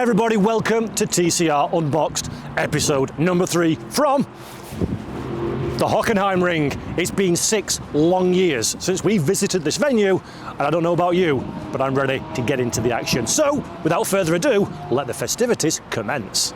everybody, welcome to TCR Unboxed, episode number 3 from the Hockenheimring. It's been 6 long years since we visited this venue, and I don't know about you, but I'm ready to get into the action. So, without further ado, let the festivities commence.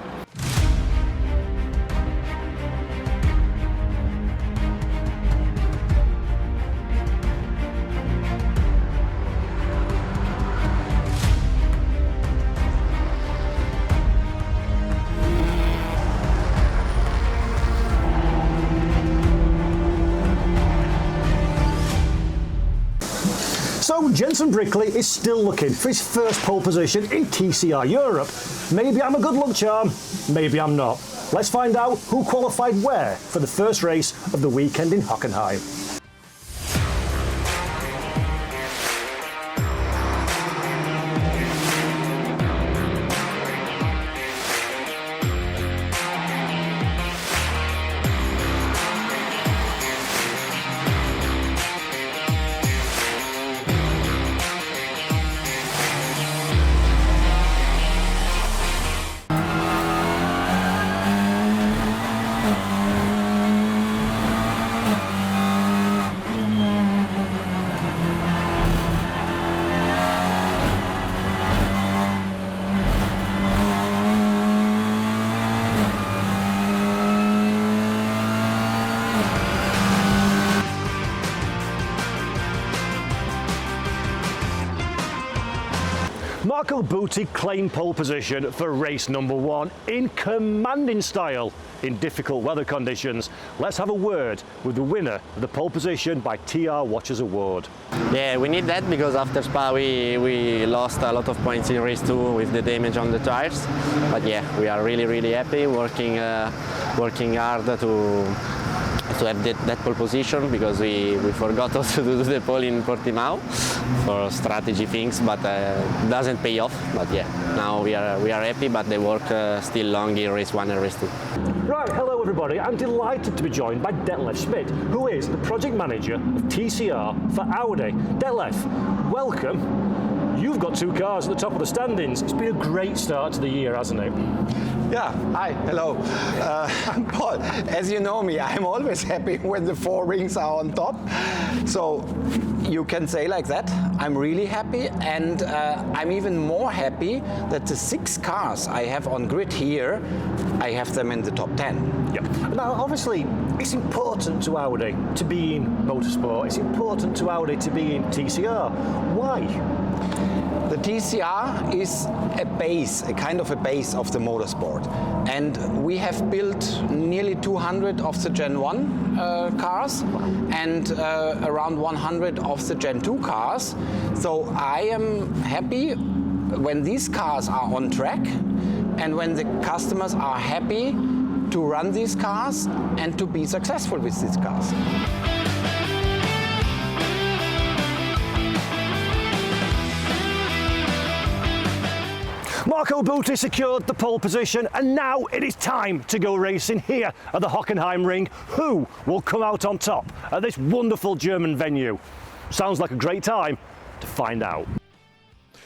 So Jensen Brickley is still looking for his first pole position in TCR Europe. Maybe I'm a good luck charm, maybe I'm not. Let's find out who qualified where for the first race of the weekend in Hockenheim. Butti claimed pole position for race number 1 in commanding style in difficult weather conditions. Let's have a word with the winner of the pole position by TR Watchers Award. Yeah, we need that because after Spa we lost a lot of points in race 2 with the damage on the tires. But yeah, we are really happy, working hard to have that pole position, because we forgot also to do the pole in Portimao for strategy things, but doesn't pay off. But yeah, now we are happy, but the work still long in race 1 and race 2. Right, hello everybody. I'm delighted to be joined by Detlef Schmidt, who is the project manager of TCR for Audi. Detlef, welcome. You've got 2 cars at the top of the standings. It's been a great start to the year, hasn't it? Yeah, hi, hello. Paul, as you know me, I'm always happy when the 4 rings are on top. So you can say like that. I'm really happy, and I'm even more happy that the 6 cars I have on grid here, I have them in the top 10. Yep. Now, obviously, it's important to Audi to be in motorsport. It's important to Audi to be in TCR. Why? The TCR is a base, a kind of a base of the motorsport. And we have built nearly 200 of the Gen 1 cars and around 100 of the Gen 2 cars. So I am happy when these cars are on track and when the customers are happy to run these cars and to be successful with these cars. Marco Butti secured the pole position, and now it is time to go racing here at the Hockenheimring. Who will come out on top at this wonderful German venue? Sounds like a great time to find out.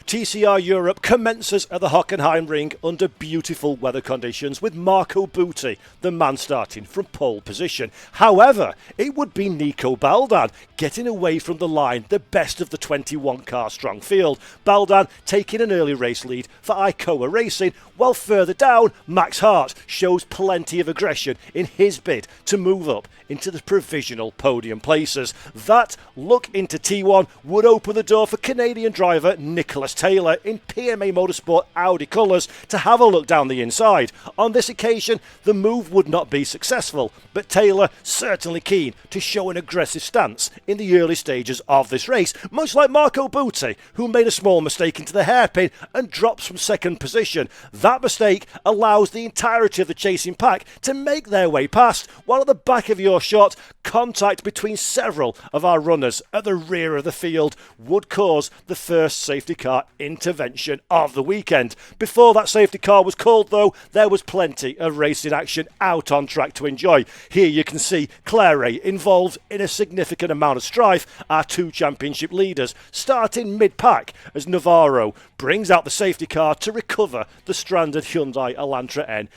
TCR Europe commences at the Hockenheimring under beautiful weather conditions with Marco Butti, the man starting from pole position. However, it would be Nico Baldan getting away from the line, the best of the 21 car strong field. Baldan taking an early race lead for Icoa Racing, while further down Max Hart shows plenty of aggression in his bid to move up into the provisional podium places. That look into T1 would open the door for Canadian driver Nicholas Taylor in PMA Motorsport Audi colours to have a look down the inside. On this occasion, the move would not be successful, but Taylor certainly keen to show an aggressive stance in the early stages of this race, much like Marco Butti, who made a small mistake into the hairpin and drops from second position. That mistake allows the entirety of the chasing pack to make their way past, while at the back of your shot, contact between several of our runners at the rear of the field would cause the first safety car intervention of the weekend. Before that safety car was called, though, there was plenty of racing action out on track to enjoy. Here you can see Claire involved in a significant amount of strife, our two championship leaders, starting mid-pack as Navarro brings out the safety car to recover the stranded Hyundai Elantra N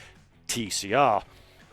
TCR.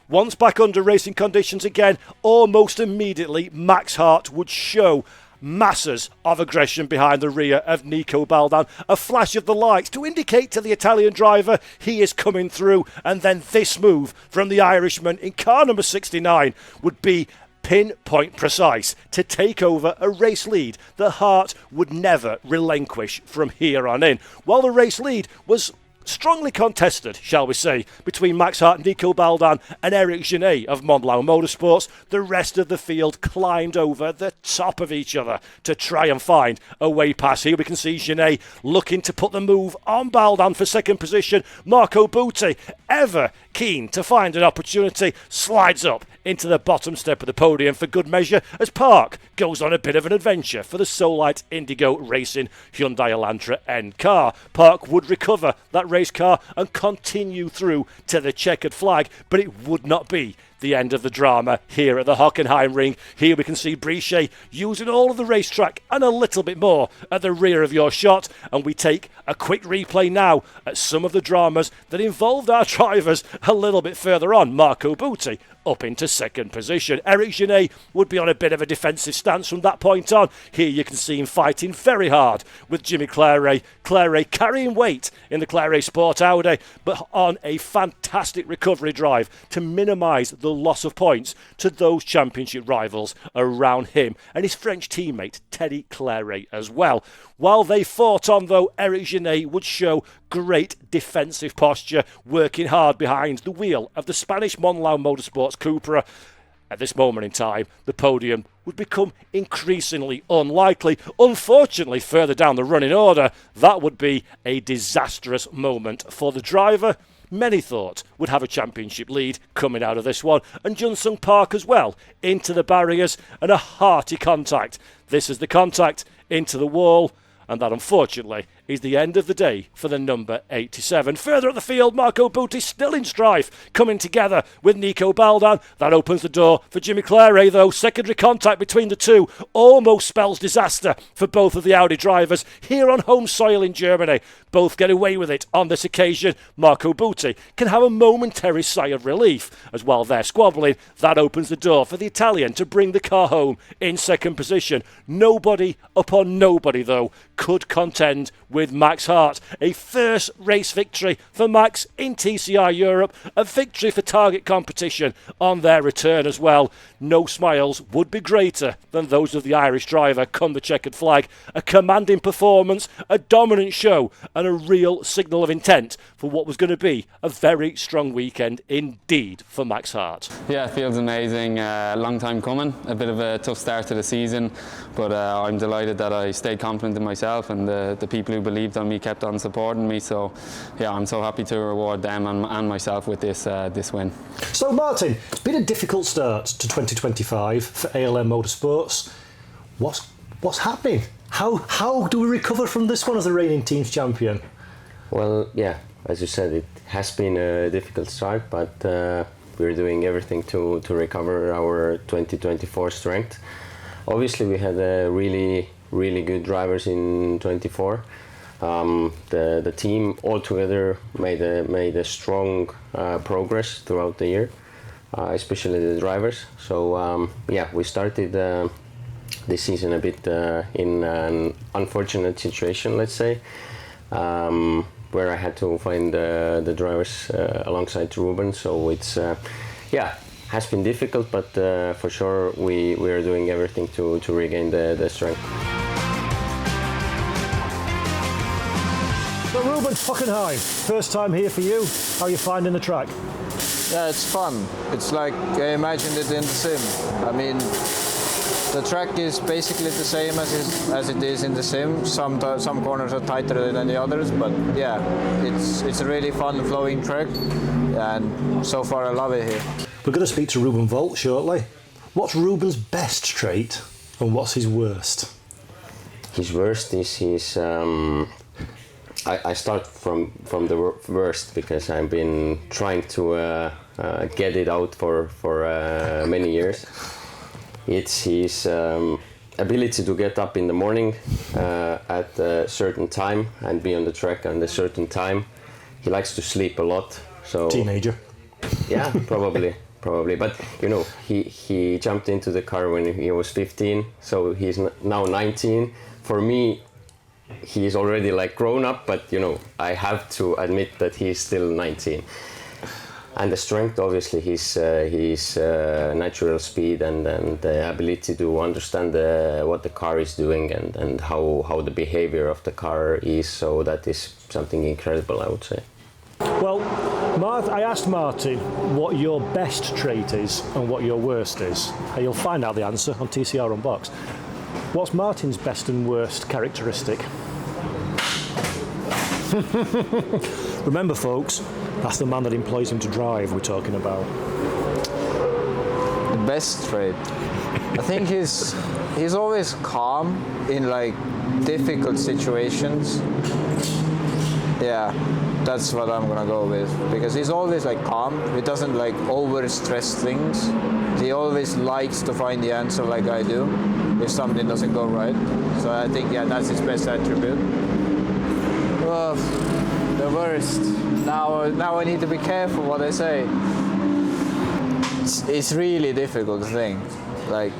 Once back under racing conditions again, almost immediately Max Hart would show masses of aggression behind the rear of Nico Baldan. A flash of the lights to indicate to the Italian driver he is coming through, and then this move from the Irishman in car number 69 would be pinpoint precise to take over a race lead that Hart would never relinquish from here on in. While the race lead was strongly contested, shall we say, between Max Hart, Nico Baldan and Eric Genet of Monlau Motorsports, the rest of the field climbed over the top of each other to try and find a way past. Here we can see Genet looking to put the move on Baldan for second position. Marco Butti, ever keen to find an opportunity, slides up into the bottom step of the podium for good measure as Park goes on a bit of an adventure for the Solite Indigo Racing Hyundai Elantra N car. Park would recover that race car and continue through to the checkered flag, but it would not be the end of the drama here at the Hockenheimring. Here we can see Brichet using all of the racetrack and a little bit more at the rear of your shot, and we take a quick replay now at some of the dramas that involved our drivers a little bit further on. Marco Butti up into second position. Eric Genet would be on a bit of a defensive stance from that point on. Here you can see him fighting very hard with Jimmy Claire. Claire carrying weight in the Claire Sport Audi, but on a fantastic recovery drive to minimise the loss of points to those championship rivals around him and his French teammate Teddy Claire as well. While they fought on, though, Eric Genet would show great defensive posture, working hard behind the wheel of the Spanish Monlau Motorsports Cupra. At this moment in time, the podium would become increasingly unlikely. Unfortunately, further down the running order, that would be a disastrous moment for the driver many thought would have a championship lead coming out of this one, and Jun-Sung Park as well into the barriers and a hearty contact. This is the contact into the wall, and that unfortunately is the end of the day for the number 87. Further up the field, Marco Butti still in strife, coming together with Nico Baldan. That opens the door for Jimmy Claire, though. Secondary contact between the two almost spells disaster for both of the Audi drivers here on home soil in Germany. Both get away with it on this occasion. Marco Butti can have a momentary sigh of relief, as while they're squabbling, that opens the door for the Italian to bring the car home in second position. Nobody upon nobody, though, could contend with Max Hart. A first race victory for Max in TCR Europe, a victory for Target Competition on their return as well. No smiles would be greater than those of the Irish driver come the checkered flag. A commanding performance, a dominant show, and a real signal of intent for what was going to be a very strong weekend indeed for Max Hart. Yeah, it feels amazing. Long time coming. A bit of a tough start to the season, but I'm delighted that I stayed confident in myself, and the people who believed on me kept on supporting me. So yeah, I'm so happy to reward them and myself with this win. So Martin, it's been a difficult start to 2025 for ALM Motorsports. What's happening? How do we recover from this one as the reigning team's champion? Well, yeah, as you said, it has been a difficult start, but we're doing everything to recover our 2024 strength. Obviously, we had really good drivers in 24. The team altogether made a strong progress throughout the year, especially the drivers. So yeah, we started this season a bit in an unfortunate situation, let's say, where I had to find the drivers alongside Ruben. So it's yeah, has been difficult, but for sure we are doing everything to regain the strength. So Ruben, Hockenheim, first time here for you. How are you finding the track? Yeah, it's fun. It's like I imagined it in the sim. I mean, the track is basically the same as it is in the sim. Some corners are tighter than the others, but yeah, it's a really fun flowing track, and so far I love it here. We're going to speak to Ruben Volt shortly. What's Ruben's best trait and what's his worst? His worst is his. I start from the worst because I've been trying to get it out for many years. It's his ability to get up in the morning at a certain time and be on the track at a certain time. He likes to sleep a lot. So Teenager. yeah, probably. But you know, he jumped into the car when he was 15, so he's now 19. For me, he's already like grown up, but you know, I have to admit that he's still 19. And the strength, obviously, his natural speed and the ability to understand what the car is doing and how the behavior of the car is. So that is something incredible, I would say. Well, I asked Martin what your best trait is and what your worst is. And you'll find out the answer on TCR Unboxed. What's Martin's best and worst characteristic? Remember, folks, that's the man that employs him to drive we're talking about. The best trait. I think he's always calm in like difficult situations. Yeah, that's what I'm gonna go with, because he's always like calm. He doesn't like over stress things. He always likes to find the answer like I do if something doesn't go right. So I think, yeah, that's his best attribute. The worst. Now I need to be careful what I say. It's really difficult to think. Like,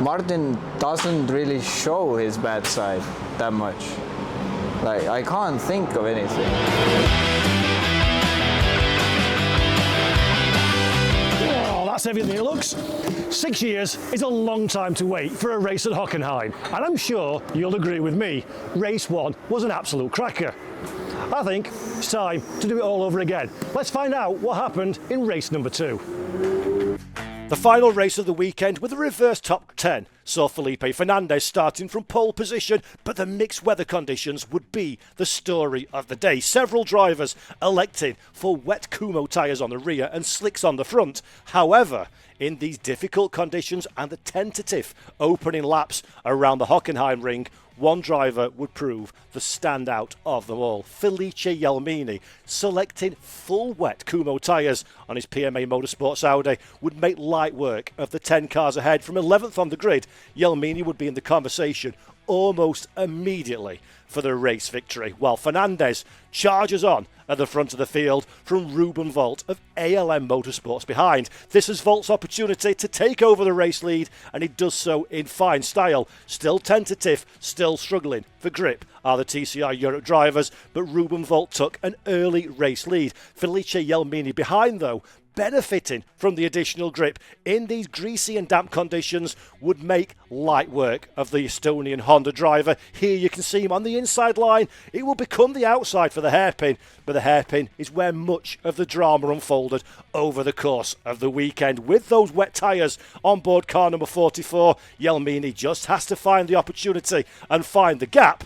Martin doesn't really show his bad side that much. Like, I can't think of anything. Oh, that's everything it looks. 6 years is a long time to wait for a race at Hockenheim, and I'm sure you'll agree with me, race 1 was an absolute cracker. I think it's time to do it all over again. Let's find out what happened in race number 2. The final race of the weekend with a reverse top 10 saw Felipe Fernandez starting from pole position, but the mixed weather conditions would be the story of the day. Several drivers electing for wet Kumo tyres on the rear and slicks on the front. However, in these difficult conditions and the tentative opening laps around the Hockenheimring, one driver would prove the standout of them all. Felice Jelmini, selecting full wet Kumo tyres on his PMA Motorsport Audi, would make light work of the 10 cars ahead. From 11th on the grid, Jelmini would be in the conversation almost immediately for the race victory, while Fernandez charges on at the front of the field from Ruben Volt of ALM Motorsports behind. This is Volt's opportunity to take over the race lead, and he does so in fine style. Still tentative, still struggling for grip are the TCR Europe drivers, but Ruben Volt took an early race lead. Felice Jelmini behind, though, benefiting from the additional grip in these greasy and damp conditions, would make light work of the Estonian Honda driver. Here you can see him on the inside line. It will become the outside for the hairpin, but the hairpin is where much of the drama unfolded over the course of the weekend. With those wet tyres on board car number 44, Jelmini just has to find the opportunity and find the gap.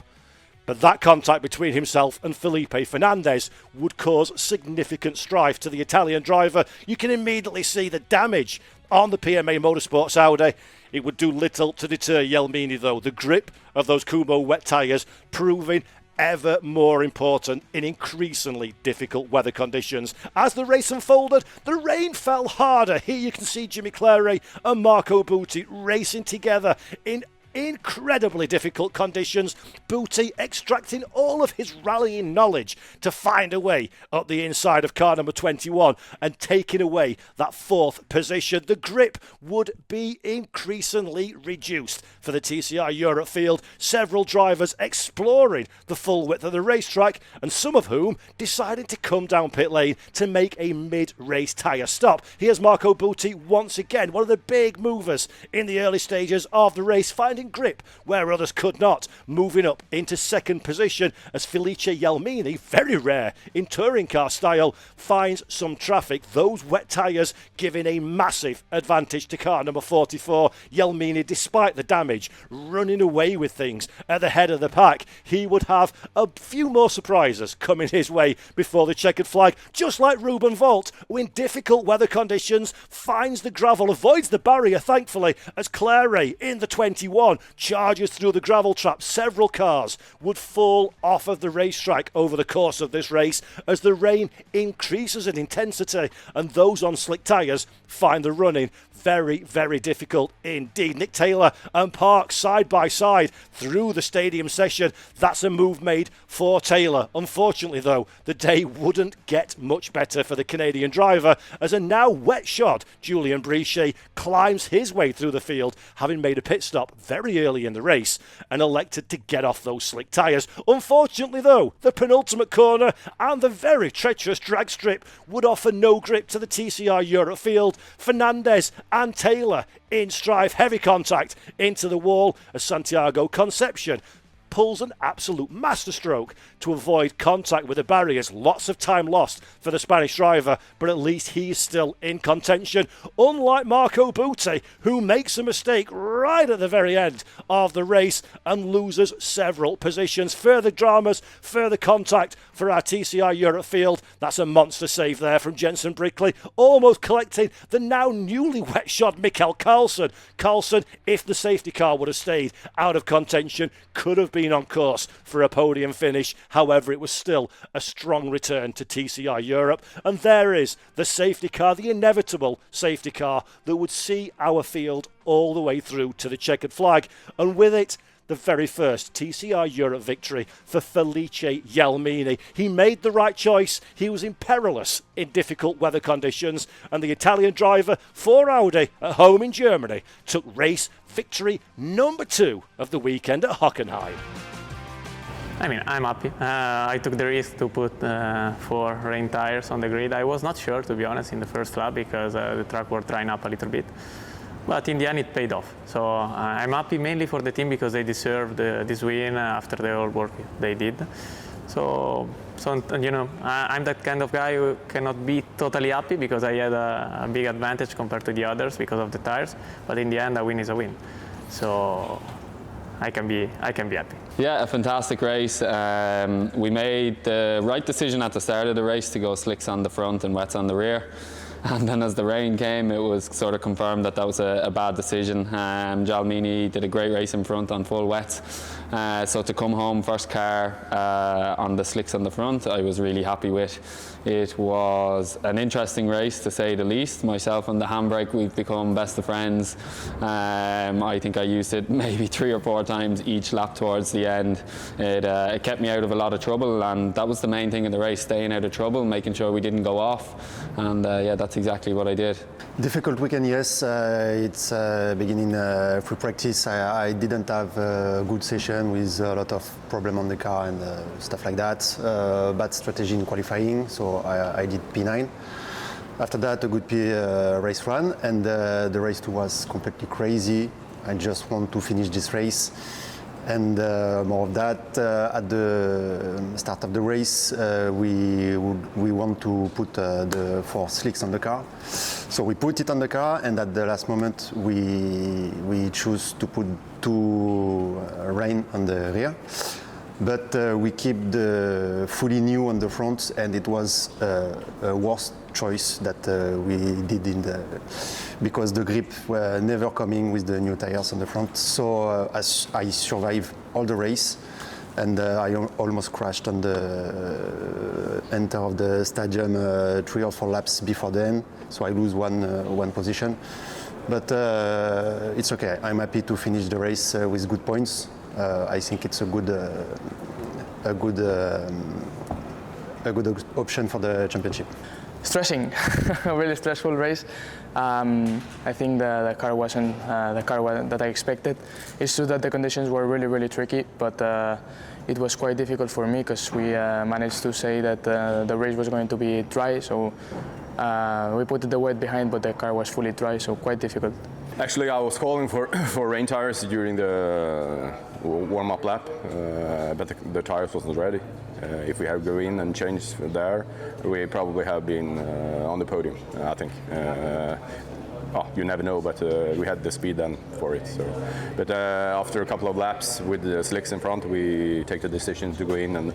But that contact between himself and Felipe Fernandez would cause significant strife to the Italian driver. You can immediately see the damage on the PMA Motorsports Audi. It would do little to deter Jelmini, though. The grip of those Kumo wet tyres proving ever more important in increasingly difficult weather conditions. As the race unfolded, the rain fell harder. Here you can see Jimmy Clary and Marco Butti racing together in incredibly difficult conditions. Butti extracting all of his rallying knowledge to find a way up the inside of car number 21 and taking away that 4th position. The grip would be increasingly reduced for the TCR Europe field. Several drivers exploring the full width of the racetrack, and some of whom deciding to come down pit lane to make a mid-race tyre stop. Here's Marco Butti once again, one of the big movers in the early stages of the race, finding finding grip where others could not, moving up into second position as Felice Jelmini, very rare in touring car style, finds some traffic. Those wet tyres giving a massive advantage to car number 44. Jelmini, despite the damage, running away with things at the head of the pack. He would have a few more surprises coming his way before the checkered flag, just like Ruben Volt, who in difficult weather conditions finds the gravel, avoids the barrier thankfully, as Claire in the 21 charges through the gravel trap. Several cars would fall off of the racetrack over the course of this race as the rain increases in intensity and those on slick tyres find the running very, very difficult indeed. Nick Taylor and Park side by side through the stadium session. That's a move made for Taylor. Unfortunately, though, the day wouldn't get much better for the Canadian driver as a now wet-shod Julien Brichet climbs his way through the field, having made a pit stop very early in the race and elected to get off those slick tyres. Unfortunately, though, the penultimate corner and the very treacherous drag strip would offer no grip to the TCR Europe field. Fernandez and Taylor in strife, heavy contact into the wall as Santiago Concepcion pulls an absolute masterstroke to avoid contact with the barriers. Lots of time lost for the Spanish driver, but at least he is still in contention. Unlike Marco Butti, who makes a mistake right at the very end of the race and loses several positions. Further dramas, further contact for our TCR Europe field. That's a monster save there from Jensen Brickley, almost collecting the now newly wet-shod Mikael Karlsson. Karlsson, if the safety car would have stayed out of contention, could have been on course for a podium finish. However, it was still a strong return to TCR Europe. And there is the safety car, the inevitable safety car that would see our field all the way through to the checkered flag. And with it, the very first TCR Europe victory for Felice Jelmini. He made the right choice. He was imperilous in difficult weather conditions, and the Italian driver for Audi at home in Germany took race victory number 2 of the weekend at Hockenheim. I mean, I'm happy. I took the risk to put 4 rain tires on the grid. I was not sure, to be honest, in the first lap because the track was drying up a little bit. But in the end, it paid off. So I'm happy mainly for the team because they deserved this win after the hard work they did. So you know, I'm that kind of guy who cannot be totally happy because I had a big advantage compared to the others because of the tires. But in the end, a win is a win. So I can be happy. Yeah, a fantastic race. We made the right decision at the start of the race to go slicks on the front and wets on the rear. And then as the rain came, it was sort of confirmed that that was a bad decision. Jelmini did a great race in front on full wets. So to come home first car on the slicks on the front, I was really happy with. It was an interesting race to say the least. Myself and the handbrake, we've become best of friends. I think I used it maybe 3 or 4 times each lap towards the end. It kept me out of a lot of trouble, and that was the main thing in the race, staying out of trouble, making sure we didn't go off. And yeah, that's exactly what I did. Difficult weekend, yes. It's beginning free practice. I didn't have a good session with a lot of problem on the car and stuff like that. Bad strategy in qualifying, so I did P9. After that, a good race run, and the race 2 was completely crazy. I just want to finish this race. And more of that, at the start of the race, we want to put the 4 slicks on the car. So we put it on the car, and at the last moment, we choose to put 2 rain on the rear. But we keep the fully new on the front, and it was a worst choice that we did because the grip were never coming with the new tires on the front. So as I survived all the race, and I almost crashed on the enter of the stadium 3 or 4 laps before the end. So I lose one position, but it's okay. I'm happy to finish the race with good points. I think it's a good option for the championship. Stressing, a really stressful race. I think the car wasn't the car that I expected. It's true that the conditions were really, really tricky, but it was quite difficult for me because we managed to say that the race was going to be dry, so we put the wet behind, but the car was fully dry, so quite difficult. Actually, I was calling for rain tires during the warm-up lap, but the tires wasn't ready. If we had go in and changed there, we probably have been on the podium, I think. You never know, but we had the speed then for it. So, but after a couple of laps with the slicks in front, we take the decision to go in and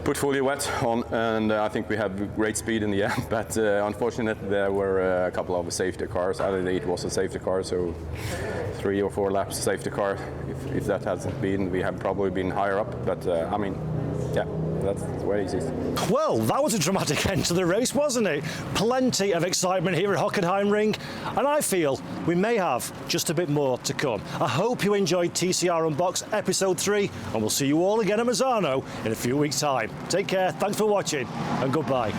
put fully wet on, and I think we had great speed in the end. But unfortunately, there were a couple of safety cars. Either it was a safety car, so 3 or 4 laps safety car. If that hasn't been, we have probably been higher up. But I mean, yeah. That's where it is. Well, that was a dramatic end to the race, wasn't it? Plenty of excitement here at Hockenheimring, and I feel we may have just a bit more to come. I hope you enjoyed TCR Unboxed episode 3, and we'll see you all again at Misano in a few weeks' time. Take care, thanks for watching, and goodbye.